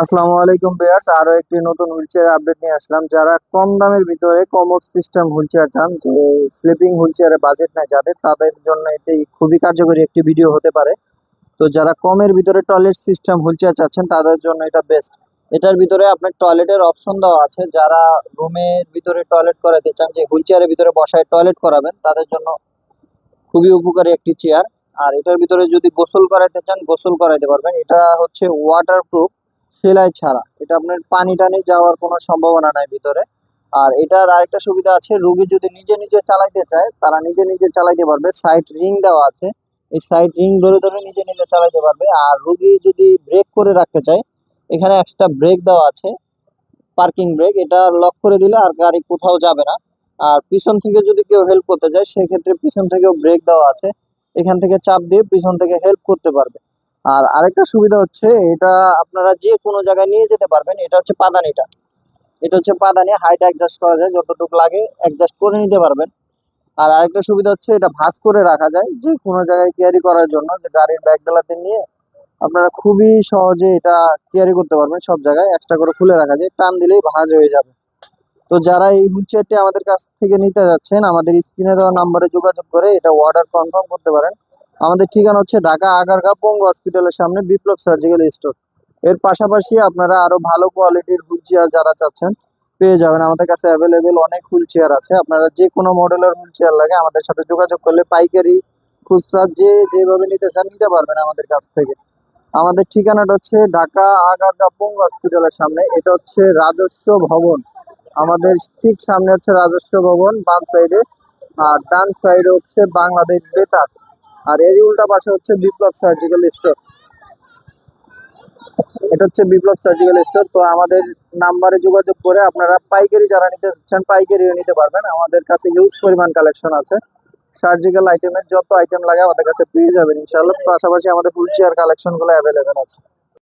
আসসালামু আলাইকুম ভিউয়ার্স, আরো একটি নতুন হুইলচেয়ার আপডেট নিয়ে আসলাম। যারা কম দামের ভিতরে কমোড সিস্টেম হুইলচেয়ার চান, যে স্লিপিং হুইলচেয়ারে বাজেট নাই যাদের, তাদের জন্য এটি খুবই কার্যকরী একটি ভিডিও হতে পারে। তো যারা কমের ভিতরে টয়লেট সিস্টেম হুইলচেয়ার চাচ্ছেন তাদের জন্য এটা বেস্ট। এটার ভিতরে আপনার টয়লেটের অপশন দেওয়া আছে। যারা রুমের ভিতরে টয়লেট করাতে চান, যে হুইলচেয়ারের ভিতরে বসায় টয়লেট করাবেন, তাদের জন্য খুবই উপকারী একটি চেয়ার। আর এটার ভিতরে যদি গোসল করাইতে চান, গোসল করাইতে পারবেন। এটা হচ্ছে ওয়াটার প্রুফ, সেলাই ছাড়া। এটা আপনার পানি টানি যাওয়ার কোনো সম্ভাবনা নাই ভিতরে। আর এটার আরেকটা সুবিধা আছে, রোগী যদি নিজে নিজে চালাইতে চায় তারা নিজে নিজে চালাইতে পারবে। সাইড রিং দেওয়া আছে, এই সাইড রিং ধরে ধরে নিজে নিজে চালাইতে পারবে। আর রোগী যদি ব্রেক করে রাখতে চায়, এখানে এক্সট্রা ব্রেক দেওয়া আছে, পার্কিং ব্রেক। এটা লক করে দিলে আর গাড়ি কোথাও যাবে না। আর পিছন থেকে যদি কেউ হেল্প করতে চায়, সেক্ষেত্রে পিছন থেকেও ব্রেক দেওয়া আছে, এখান থেকে চাপ দিয়ে পিছন থেকে হেল্প করতে পারবে। আর আরেকটা সুবিধা হচ্ছে, এটা আপনারা যে কোনো জায়গায় নিয়ে যেতে পারবেন। এটা হচ্ছে পাদানিটা, এটা হচ্ছে পাদানি, হাইট অ্যাডজাস্ট করা যায়, যতটুকু লাগে অ্যাডজাস্ট করে নিতে পারবেন। আর আরেকটা সুবিধা হচ্ছে, এটা ভাঁজ করে রাখা যায় যে কোনো জায়গায় ক্যারি করার জন্য, যে গাড়ির ব্যাগ ডালাতে নিয়ে আপনারা খুবই সহজে এটা ক্যারি করতে পারবেন। সব জায়গায় এক্সট্রা করে খুলে রাখা যায়, টান দিলেই ভাঁজ হয়ে যাবে। তো যারা এই হুইলচেয়ারটি আমাদের কাছ থেকে নিতে যাচ্ছেন, আমাদের স্ক্রিনে দেওয়া নাম্বারে যোগাযোগ করে এটা অর্ডার কনফার্ম করতে পারেন। আমাদের ঠিকানা হচ্ছে ঢাকা আগারগাঁও পঙ্গু হসপিটালের সামনে, বিপ্লব সার্জিক্যাল স্টোর। এর পাশাপাশি আপনারা আরো ভালো কোয়ালিটির হুইলচেয়ার যারা চাচ্ছেন পেয়ে যাবেন। আমাদের কাছে অ্যাভেলেবেল অনেক হুইলচেয়ার আছে। আপনারা যে কোনো মডেলের হুইলচেয়ার লাগে আমাদের সাথে যোগাযোগ করলে পাইকারি খুচরা যে যেভাবে নিতে চান নিতে পারবেন আমাদের কাছ থেকে। আমাদের ঠিকানাটা হচ্ছে ঢাকা আগারগাঁও পঙ্গু হসপিটালের সামনে। এটা হচ্ছে রাজস্ব ভবন, আমাদের ঠিক সামনে হচ্ছে রাজস্ব ভবন বাম সাইডে। আর ডান সাইডে হচ্ছে বাংলাদেশ বেতার। আর এরই উল্টা পাশে হচ্ছে বিপ্লব সার্জিক্যাল স্টোর। এটা হচ্ছে বিপ্লব সার্জিক্যাল স্টোর। তো আমাদের নাম্বারে যোগাযোগ করে আপনারা পাইকারি যারা নিতে চাচ্ছেন পাইকারিও নিতে পারবেন। আমাদের কাছে হিউজ পরিমাণ কালেকশন আছে। সার্জিক্যাল আইটেমের যত আইটেম লাগে আমাদের কাছে পেয়ে যাবেন ইনশাআল্লাহ। পাশাপাশি আমাদের হুইল চেয়ার কালেকশন গুলো অ্যাভেলেবেল আছে।